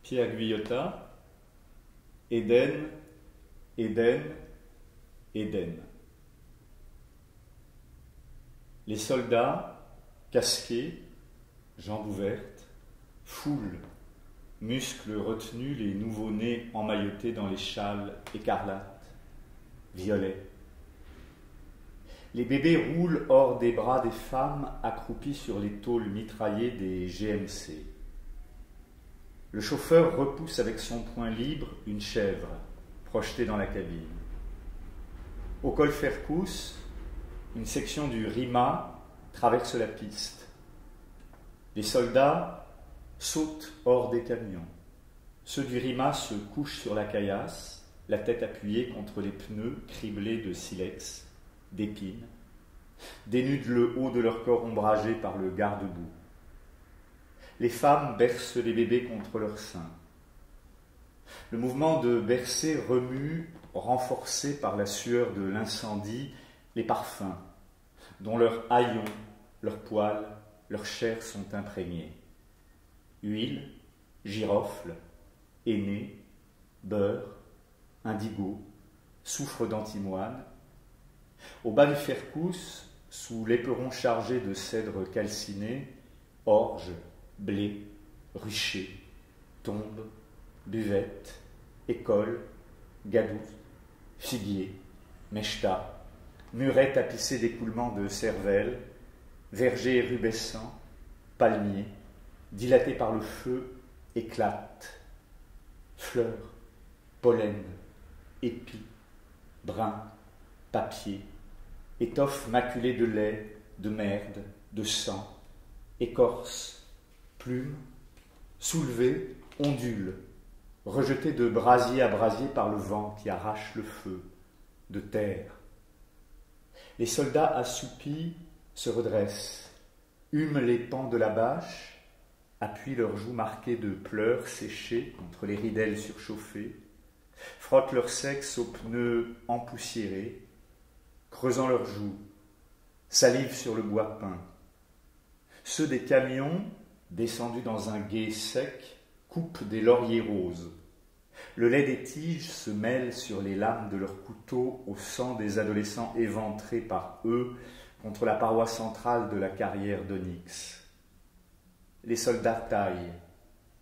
Pierre Guyotat, Éden, Éden, Éden. Les soldats, casqués, jambes ouvertes, foulent, muscles retenus, les nouveau-nés emmaillotés dans les châles écarlates, violets. Les bébés roulent hors des bras des femmes accroupies sur les tôles mitraillées des GMC. Le chauffeur repousse avec son poing libre une chèvre projetée dans la cabine. Au col Fercous, une section du RIMA traverse la piste. Les soldats sautent hors des camions. Ceux du RIMA se couchent sur la caillasse, la tête appuyée contre les pneus criblés de silex, d'épines, dénudent le haut de leur corps ombragé par le garde-boue. Les femmes bercent les bébés contre leurs seins. Le mouvement de bercer remue, renforcé par la sueur de l'incendie, les parfums, dont leurs haillons, leurs poils, leurs chairs sont imprégnés. Huile, girofle, henné, beurre, indigo, soufre d'antimoine. Au bas du Fercous, sous l'éperon chargé de cèdre calciné, orge, blé, rucher, tombe, buvette, école, gadou, figuier, mechta, muret tapissé d'écoulements de cervelle, verger rubescent, palmier, dilaté par le feu, éclate, fleurs, pollen, épis, brun, papier, étoffe maculée de lait, de merde, de sang, écorce, plume, soulevée, ondule, rejetée de brasier à brasier par le vent qui arrache le feu, de terre. Les soldats assoupis se redressent, hument les pans de la bâche, appuient leurs joues marquées de pleurs séchées contre les ridelles surchauffées, frottent leur sexe aux pneus empoussiérés, creusant leurs joues, salivent sur le bois peint. Ceux des camions, descendus dans un gué sec, coupent des lauriers roses. Le lait des tiges se mêle sur les lames de leurs couteaux au sang des adolescents éventrés par eux contre la paroi centrale de la carrière d'onyx. Les soldats taillent,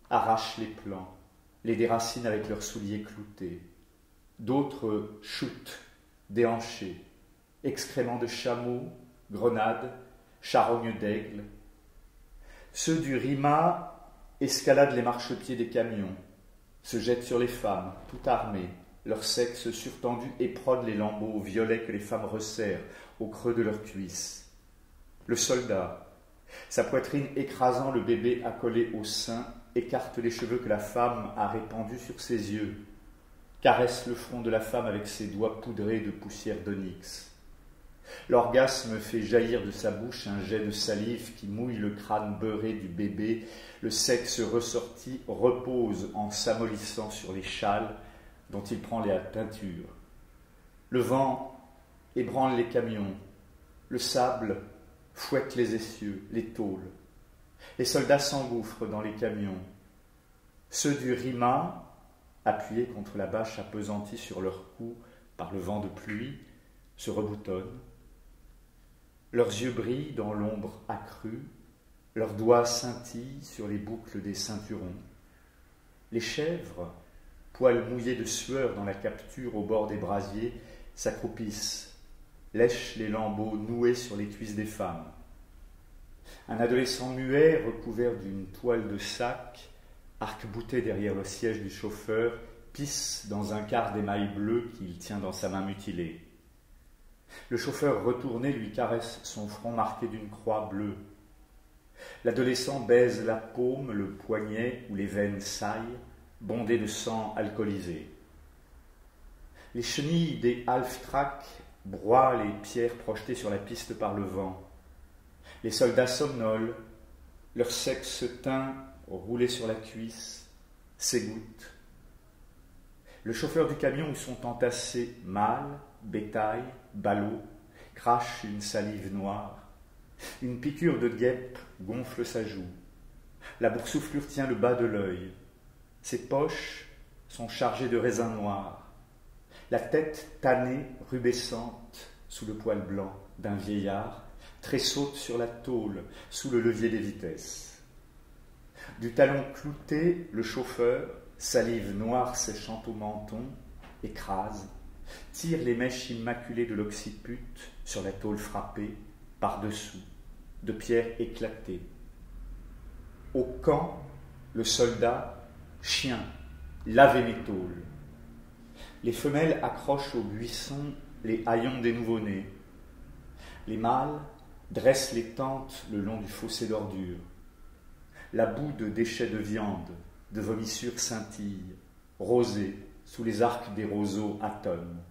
arrachent les plants, les déracinent avec leurs souliers cloutés. D'autres shootent, déhanchés, excréments de chameaux, grenades, charognes d'aigle. Ceux du RIMA escaladent les marchepieds des camions, se jettent sur les femmes, tout armées, leur sexe surtendu éprode les lambeaux violets que les femmes resserrent au creux de leurs cuisses. Le soldat, sa poitrine écrasant le bébé accolé au sein, écarte les cheveux que la femme a répandus sur ses yeux, caresse le front de la femme avec ses doigts poudrés de poussière d'onyx. L'orgasme fait jaillir de sa bouche un jet de salive qui mouille le crâne beurré du bébé. Le sexe ressorti repose en s'amollissant sur les châles dont il prend la teinture. Le vent ébranle les camions. Le sable fouette les essieux, les tôles. Les soldats s'engouffrent dans les camions. Ceux du RIMA, appuyés contre la bâche appesantie sur leur cou par le vent de pluie, se reboutonnent. Leurs yeux brillent dans l'ombre accrue, leurs doigts scintillent sur les boucles des ceinturons. Les chèvres, poils mouillés de sueur dans la capture au bord des brasiers, s'accroupissent, lèchent les lambeaux noués sur les cuisses des femmes. Un adolescent muet, recouvert d'une toile de sac, arc-bouté derrière le siège du chauffeur, pisse dans un quart d'émail bleu qu'il tient dans sa main mutilée. Le chauffeur retourné lui caresse son front marqué d'une croix bleue. L'adolescent baise la paume, le poignet où les veines saillent, bondées de sang alcoolisé. Les chenilles des half-tracks broient les pierres projetées sur la piste par le vent. Les soldats somnolent, leur sexe teint roulé sur la cuisse, s'égoutte. Le chauffeur du camion où sont entassés mâles, bétail, ballots, crache une salive noire. Une piqûre de guêpe gonfle sa joue. La boursouflure tient le bas de l'œil. Ses poches sont chargées de raisins noirs, la tête tannée, rubescente, sous le poil blanc d'un vieillard, tressaute sur la tôle, sous le levier des vitesses. Du talon clouté, le chauffeur, salive noire séchant au menton, écrase, tire les mèches immaculées de l'occiput sur la tôle frappée, par-dessous, de pierres éclatées. Au camp, le soldat, chien, lavez mes tôles. Les femelles accrochent au buisson les haillons des nouveau-nés. Les mâles dressent les tentes le long du fossé d'ordures. La boue de déchets de viande, de vomissures scintille, rosée, sous les arcs des roseaux atonnent.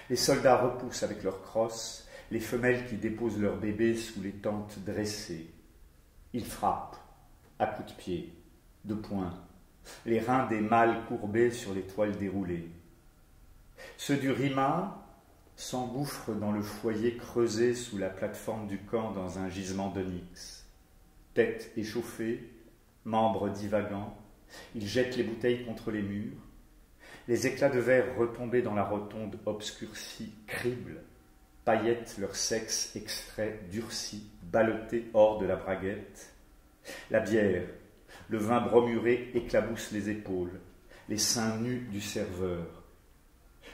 Les soldats repoussent avec leurs crosses les femelles qui déposent leurs bébés sous les tentes dressées. Ils frappent, à coups de pied, de poing, les reins des mâles courbés sur les toiles déroulées. Ceux du Rima s'engouffrent dans le foyer creusé sous la plateforme du camp dans un gisement d'onyx. Tête échauffée, membres divagants, ils jettent les bouteilles contre les murs. Les éclats de verre retombés dans la rotonde obscurcie criblent, paillettent leur sexe extrait durci, ballotté hors de la braguette. La bière, le vin bromuré éclabousse les épaules, les seins nus du serveur.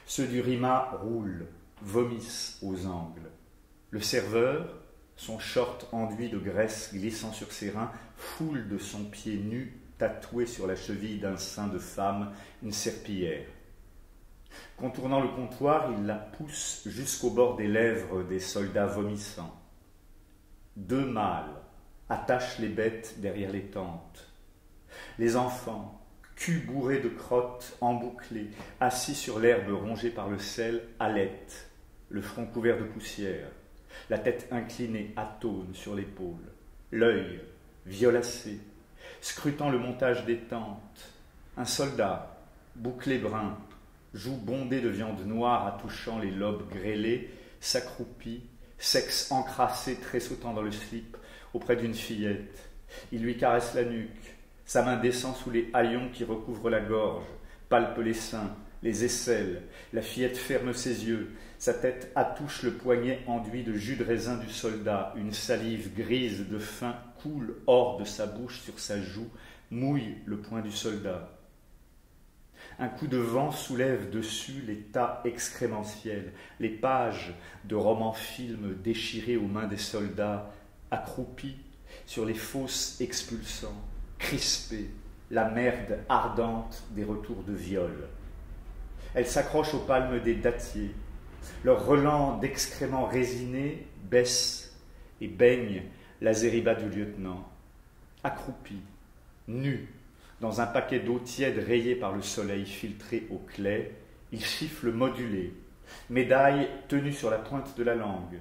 Ceux du Rima roulent, vomissent aux angles. Le serveur, son short enduit de graisse glissant sur ses reins, foule de son pied nu, tatoué sur la cheville d'un sein de femme, une serpillière. Contournant le comptoir, il la pousse jusqu'au bord des lèvres des soldats vomissants. Deux mâles attachent les bêtes derrière les tentes. Les enfants, cul bourré de crottes embouclées, assis sur l'herbe rongée par le sel, halètent, le front couvert de poussière, la tête inclinée atone sur l'épaule, l'œil violacé, scrutant le montage des tentes. Un soldat, bouclé brun, joue bondé de viande noire à touchant les lobes grêlés, s'accroupit, sexe encrassé tressautant dans le slip, auprès d'une fillette. Il lui caresse la nuque. Sa main descend sous les haillons qui recouvrent la gorge, palpe les seins, les aisselles. La fillette ferme ses yeux. Sa tête attouche le poignet enduit de jus de raisin du soldat. Une salive grise de faim coule hors de sa bouche sur sa joue, mouille le poing du soldat. Un coup de vent soulève dessus les tas excrémentiels, les pages de romans-films déchirés aux mains des soldats, accroupis sur les fosses expulsants, crispés, la merde ardente des retours de viol. Elles s'accrochent aux palmes des dattiers. Leur relent d'excréments résinés baisse et baigne la zériba du lieutenant. Accroupi, nu, dans un paquet d'eau tiède rayé par le soleil filtré au clay, il chiffle modulé, médaille tenue sur la pointe de la langue,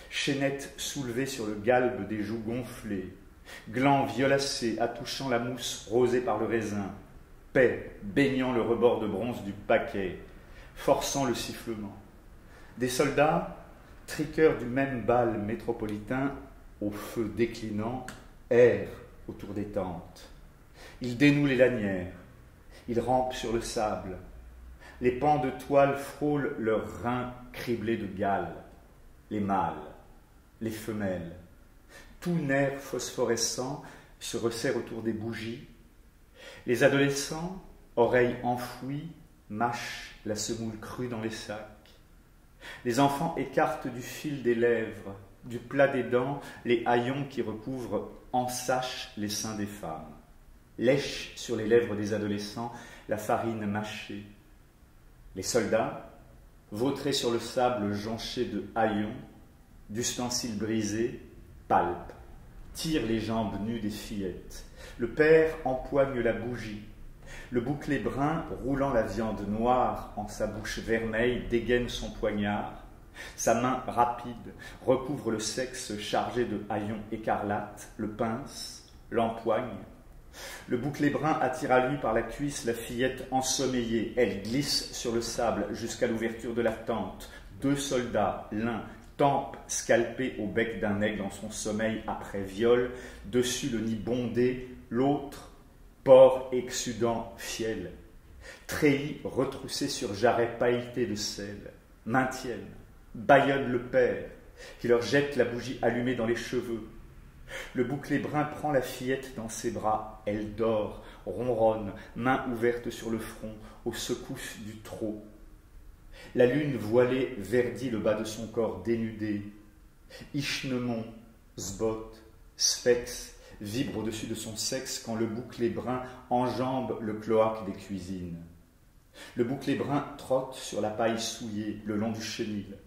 chaînette soulevée sur le galbe des joues gonflées, gland violacé attouchant la mousse rosée par le raisin, paix baignant le rebord de bronze du paquet, forçant le sifflement. Des soldats, triqueurs du même bal métropolitain, au feu déclinant, errent autour des tentes. Ils dénouent les lanières, ils rampent sur le sable. Les pans de toile frôlent leurs reins criblés de gale. Les mâles, les femelles, tout nerf phosphorescent se resserre autour des bougies. Les adolescents, oreilles enfouies, mâchent la semoule crue dans les sacs. Les enfants écartent du fil des lèvres, du plat des dents, les haillons qui recouvrent en sache les seins des femmes. Lèchent sur les lèvres des adolescents la farine mâchée. Les soldats, vautrés sur le sable jonché de haillons, d'ustensiles brisés, palpent, tirent les jambes nues des fillettes. Le père empoigne la bougie. Le bouclé brun, roulant la viande noire en sa bouche vermeille, dégaine son poignard. Sa main rapide recouvre le sexe chargé de haillons écarlates, le pince, l'empoigne. Le bouclé brun attire à lui par la cuisse la fillette ensommeillée. Elle glisse sur le sable jusqu'à l'ouverture de la tente. Deux soldats, l'un tempe scalpé au bec d'un aigle dans son sommeil après viol, dessus le nid bondé, l'autre porc exsudant fiel, treillis retroussé sur jarret pailleté de sel, maintiennent, bâillonnent le père, qui leur jette la bougie allumée dans les cheveux. Le bouclé brun prend la fillette dans ses bras, elle dort, ronronne, main ouverte sur le front, aux secousses du trot. La lune voilée verdit le bas de son corps dénudé. Ichnemon, Sbot, Sphex vibre au-dessus de son sexe quand le bouclé brun enjambe le cloaque des cuisines. Le bouclé brun trotte sur la paille souillée le long du chenil.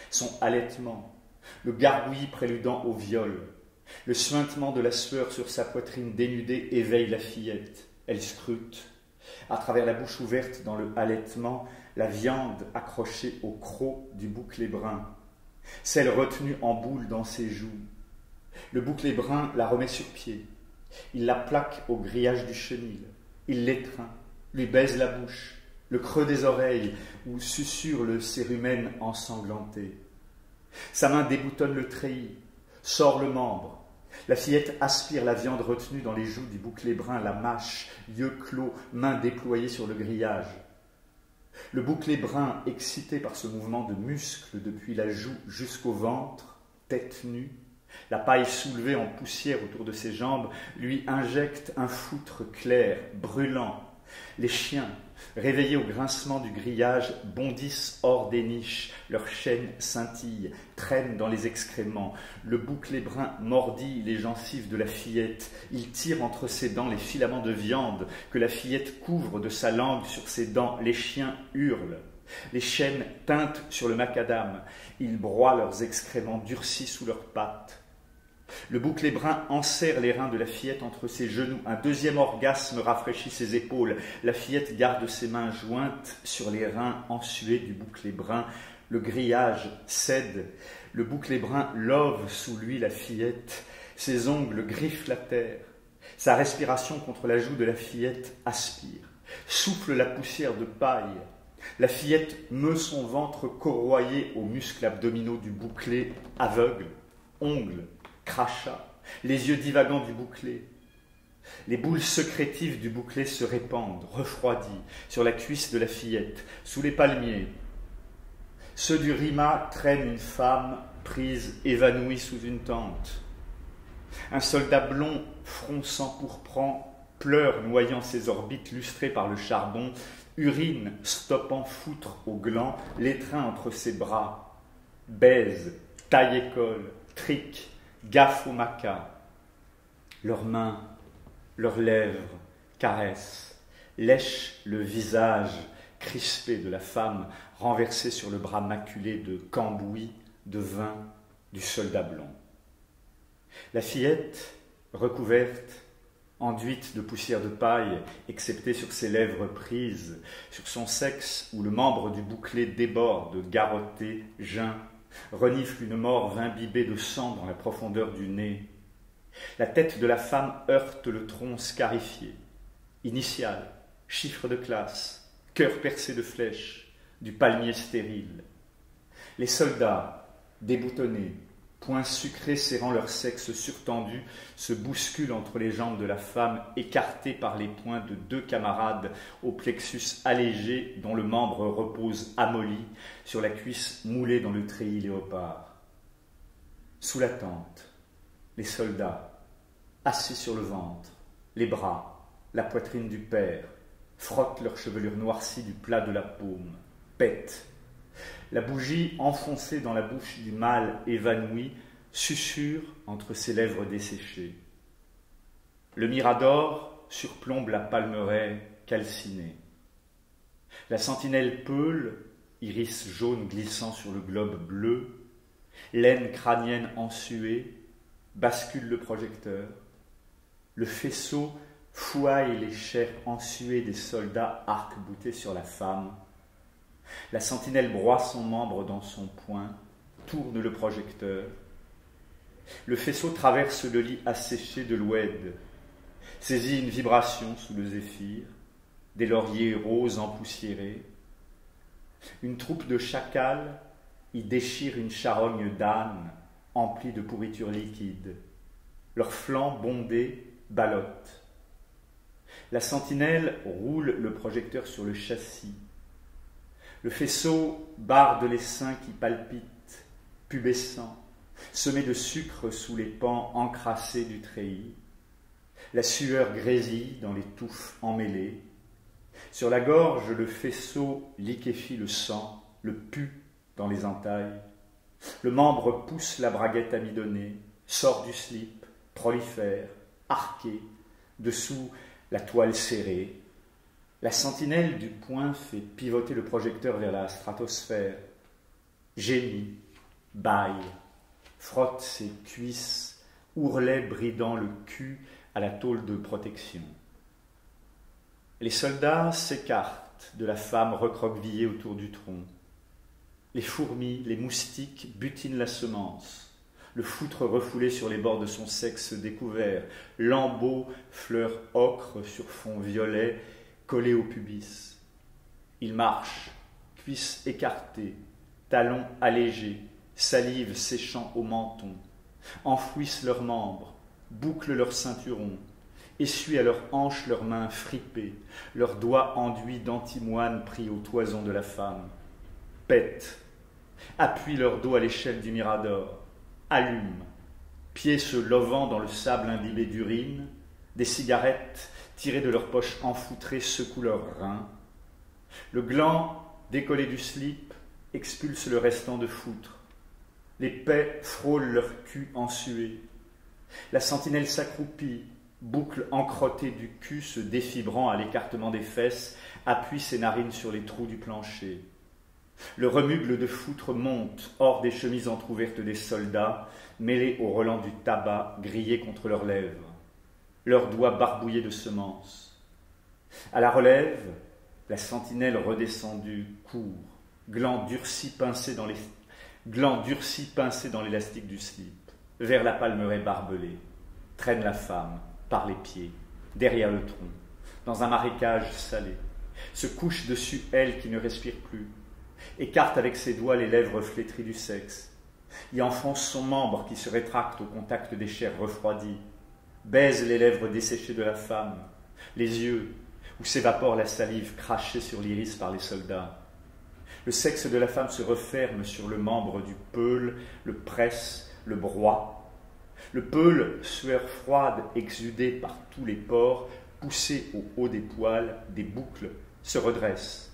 Son halètement, le gargouillis préludant au viol, le suintement de la sueur sur sa poitrine dénudée éveille la fillette. Elle scrute. À travers la bouche ouverte dans le halètement, la viande accrochée au croc du bouclé brun, celle retenue en boule dans ses joues. Le bouclé brun la remet sur pied. Il la plaque au grillage du chenil. Il l'étreint, lui baise la bouche, le creux des oreilles où susurre le cérumen ensanglanté. Sa main déboutonne le treillis, sort le membre. La fillette aspire la viande retenue dans les joues du bouclé brun, la mâche, yeux clos, mains déployées sur le grillage. Le bouclé brun, excité par ce mouvement de muscles depuis la joue jusqu'au ventre, tête nue, la paille soulevée en poussière autour de ses jambes, lui injecte un foutre clair, brûlant. Les chiens, réveillés au grincement du grillage, bondissent hors des niches, leurs chaînes scintillent, traînent dans les excréments. Le bouclé brun mordit les gencives de la fillette. Il tire entre ses dents les filaments de viande que la fillette couvre de sa langue sur ses dents. Les chiens hurlent. Les chaînes teintent sur le macadam. Ils broient leurs excréments durcis sous leurs pattes. Le bouclé brun enserre les reins de la fillette entre ses genoux. Un deuxième orgasme rafraîchit ses épaules. La fillette garde ses mains jointes sur les reins ensués du bouclé brun. Le grillage cède. Le bouclé brun love sous lui la fillette. Ses ongles griffent la terre. Sa respiration contre la joue de la fillette aspire. Souffle la poussière de paille. La fillette meut son ventre corroyé aux muscles abdominaux du bouclé, aveugle, ongles, crachat, les yeux divagants du bouclé. Les boules sécrétives du bouclé se répandent, refroidies, sur la cuisse de la fillette, sous les palmiers. Ceux du Rima traînent une femme prise, évanouie sous une tente. Un soldat blond, front sang pourprant, pleure noyant ses orbites lustrées par le charbon, urine stoppant foutre au gland, l'étreint entre ses bras, baise, taille-école, trique, gaffe au maca. Leurs mains, leurs lèvres caressent, lèchent le visage crispé de la femme renversée sur le bras maculé de cambouis, de vin du soldat blond. La fillette, recouverte, enduite de poussière de paille, excepté sur ses lèvres prises, sur son sexe où le membre du bouclé déborde, garrotté, jeun, renifle une morve imbibée de sang dans la profondeur du nez. La tête de la femme heurte le tronc scarifié. Initial, chiffre de classe, cœur percé de flèches, du palmier stérile. Les soldats, déboutonnés, poings sucrés serrant leur sexe surtendu, se bousculent entre les jambes de la femme, écartées par les poings de deux camarades au plexus allégé dont le membre repose amolli sur la cuisse moulée dans le treillis léopard. Sous la tente, les soldats, assis sur le ventre, les bras, la poitrine du père, frottent leur chevelure noircie du plat de la paume, pètent. La bougie enfoncée dans la bouche du mâle évanoui susurre entre ses lèvres desséchées. Le mirador surplombe la palmeraie calcinée. La sentinelle peule, iris jaune glissant sur le globe bleu, laine crânienne ensuée, bascule le projecteur. Le faisceau fouaille les chairs ensuées des soldats arc-boutés sur la femme. La sentinelle broie son membre dans son poing, tourne le projecteur. Le faisceau traverse le lit asséché de l'oued, saisit une vibration sous le zéphyr, des lauriers roses empoussiérés. Une troupe de chacals y déchire une charogne d'âne emplie de pourriture liquide. Leurs flancs bondés ballottent. La sentinelle roule le projecteur sur le châssis. Le faisceau barde les seins qui palpitent, pubescents, semés de sucre sous les pans encrassés du treillis. La sueur grésille dans les touffes emmêlées. Sur la gorge, le faisceau liquéfie le sang, le pue dans les entailles. Le membre pousse la braguette amidonnée, sort du slip, prolifère, arqué, dessous la toile serrée. La sentinelle du poing fait pivoter le projecteur vers la stratosphère. Gémit, bâille, frotte ses cuisses, ourlet bridant le cul à la tôle de protection. Les soldats s'écartent de la femme recroquevillée autour du tronc. Les fourmis, les moustiques butinent la semence. Le foutre refoulé sur les bords de son sexe découvert. Lambeaux, fleurs ocre sur fond violet, collés au pubis. Ils marchent, cuisses écartées, talons allégés, salive séchant au menton, enfouissent leurs membres, bouclent leurs ceinturons, essuient à leurs hanches leurs mains fripées, leurs doigts enduits d'antimoine pris au toison de la femme, pètent, appuient leur dos à l'échelle du mirador, allument, pieds se lovant dans le sable imbibé d'urine, des cigarettes tirées de leurs poches enfoutrées secouent leurs reins. Le gland décollé du slip expulse le restant de foutre. Les paix frôlent leur cul ensué. La sentinelle s'accroupit, boucle encrottée du cul se défibrant à l'écartement des fesses, appuie ses narines sur les trous du plancher. Le remugle de foutre monte hors des chemises entr'ouvertes des soldats, mêlés au relent du tabac grillé contre leurs lèvres, leurs doigts barbouillés de semences. À la relève, la sentinelle redescendue court, gland durci pincé dans l'élastique du slip, vers la palmeraie barbelée, traîne la femme par les pieds, derrière le tronc, dans un marécage salé, se couche dessus elle qui ne respire plus, écarte avec ses doigts les lèvres flétries du sexe, y enfonce son membre qui se rétracte au contact des chairs refroidies, baise les lèvres desséchées de la femme, les yeux où s'évapore la salive crachée sur l'iris par les soldats. Le sexe de la femme se referme sur le membre du peul, le presse, le broie. Le peul, sueur froide exudée par tous les pores, poussé au haut des poils, des boucles, se redresse,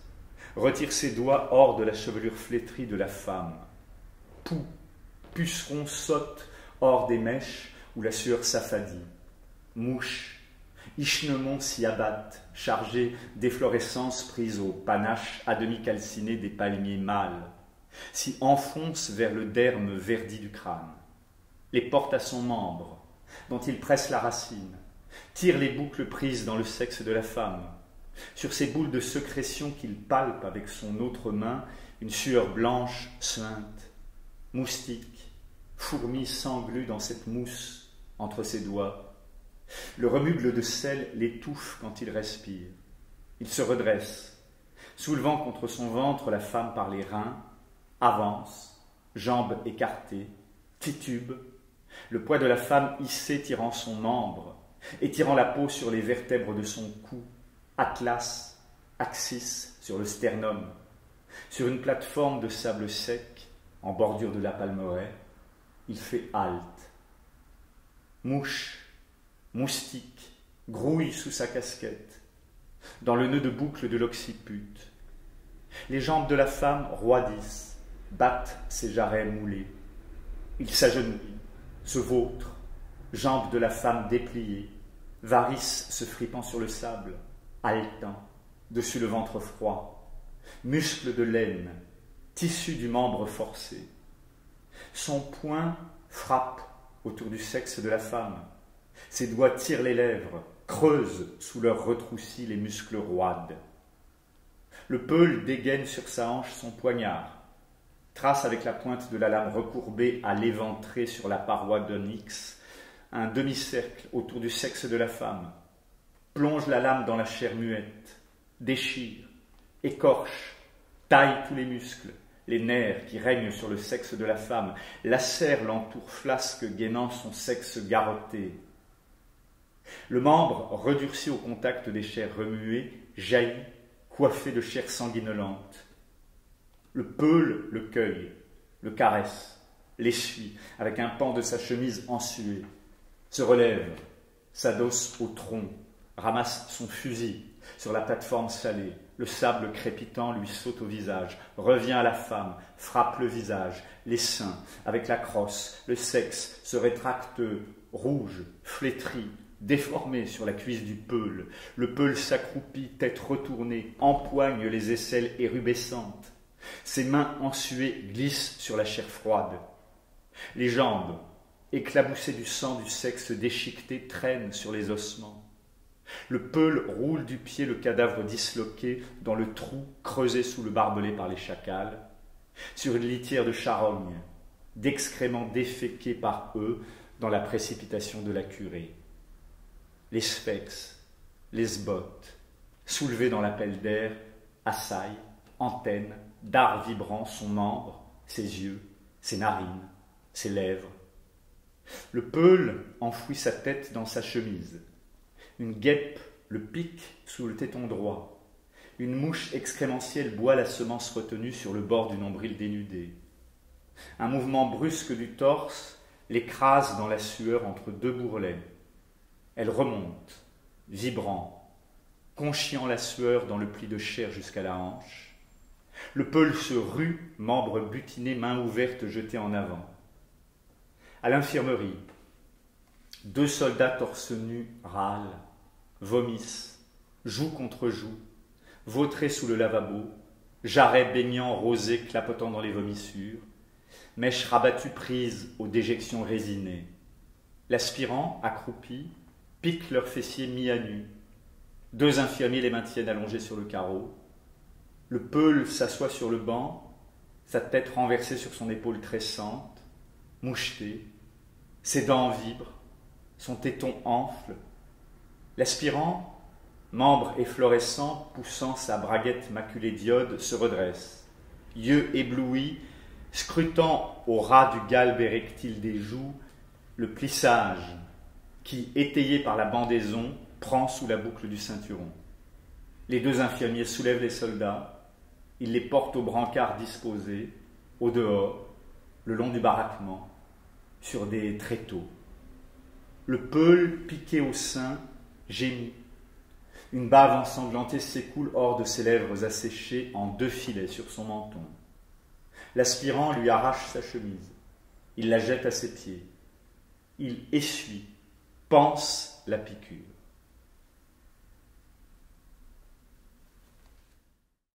retire ses doigts hors de la chevelure flétrie de la femme. Poux, puceron saute hors des mèches où la sueur s'affadit. Mouche, ichnemons s'y abattent, chargés d'efflorescences prises au panache à demi calciné des palmiers mâles, s'y enfoncent vers le derme verdi du crâne, les porte à son membre, dont il presse la racine, tire les boucles prises dans le sexe de la femme, sur ces boules de sécrétion qu'il palpe avec son autre main, une sueur blanche suinte, moustique, fourmi s'englue dans cette mousse entre ses doigts. Le remugle de sel l'étouffe quand il respire. Il se redresse, soulevant contre son ventre la femme par les reins, avance, jambes écartées, titube, le poids de la femme hissé tirant son membre, étirant la peau sur les vertèbres de son cou, atlas, axis sur le sternum, sur une plateforme de sable sec, en bordure de la palmeraie, il fait halte. Mouche, moustique, grouille sous sa casquette, dans le nœud de boucle de l'occiput. Les jambes de la femme roidissent, battent ses jarrets moulés. Il s'agenouille, se vautre, jambes de la femme dépliées, varices se fripant sur le sable, haletant, dessus le ventre froid, muscles de laine, tissu du membre forcé. Son poing frappe autour du sexe de la femme. Ses doigts tirent les lèvres, creusent sous leurs retroussis les muscles roides. Le peul dégaine sur sa hanche son poignard, trace avec la pointe de la lame recourbée à l'éventré sur la paroi d'onyx un demi-cercle autour du sexe de la femme, plonge la lame dans la chair muette, déchire, écorche, taille tous les muscles, les nerfs qui règnent sur le sexe de la femme, lacère l'entour flasque gainant son sexe garrotté. Le membre, redurci au contact des chairs remuées, jaillit, coiffé de chair sanguinolente. Le peule le cueille, le caresse, l'essuie avec un pan de sa chemise ensuée, se relève, s'adosse au tronc, ramasse son fusil sur la plateforme salée, le sable crépitant lui saute au visage, revient à la femme, frappe le visage, les seins, avec la crosse, le sexe se rétracte rouge, flétri, déformé sur la cuisse du peule. Le peule s'accroupit, tête retournée, empoigne les aisselles érubescentes. Ses mains ensuées glissent sur la chair froide. Les jambes, éclaboussées du sang du sexe déchiqueté, traînent sur les ossements. Le peule roule du pied le cadavre disloqué dans le trou creusé sous le barbelé par les chacals, sur une litière de charogne, d'excréments déféqués par eux dans la précipitation de la curée. Les sphex, les sbottes, soulevés dans l'appel d'air, assaillent, antennent, dards vibrants son membre, ses yeux, ses narines, ses lèvres. Le peule enfouit sa tête dans sa chemise. Une guêpe le pique sous le téton droit. Une mouche excrémentielle boit la semence retenue sur le bord du nombril dénudé. Un mouvement brusque du torse l'écrase dans la sueur entre deux bourrelets. Elle remonte, vibrant, conchiant la sueur dans le pli de chair jusqu'à la hanche. Le peule se rue, membre butiné, main ouverte jetée en avant. À l'infirmerie, 2 soldats torse nu râlent, vomissent, joue contre joue, vautrés sous le lavabo, jarrets baignants rosés clapotant dans les vomissures, mèches rabattues prises aux déjections résinées. L'aspirant, accroupi, pique leurs fessiers mis à nu. 2 infirmiers les maintiennent allongés sur le carreau. Le peule s'assoit sur le banc, sa tête renversée sur son épaule tressante, mouchetée. Ses dents vibrent, son téton enfle. L'aspirant, membre efflorescent, poussant sa braguette maculée d'iode, se redresse, yeux éblouis, scrutant au ras du galbe érectile des joues le plissage qui, étayé par la bandaison, prend sous la boucle du ceinturon. Les 2 infirmiers soulèvent les soldats, ils les portent au brancard disposé, au dehors, le long du baraquement, sur des tréteaux. Le peule, piqué au sein, gémit. Une bave ensanglantée s'écoule hors de ses lèvres asséchées en 2 filets sur son menton. L'aspirant lui arrache sa chemise. Il la jette à ses pieds. Il essuie, panse la piqûre.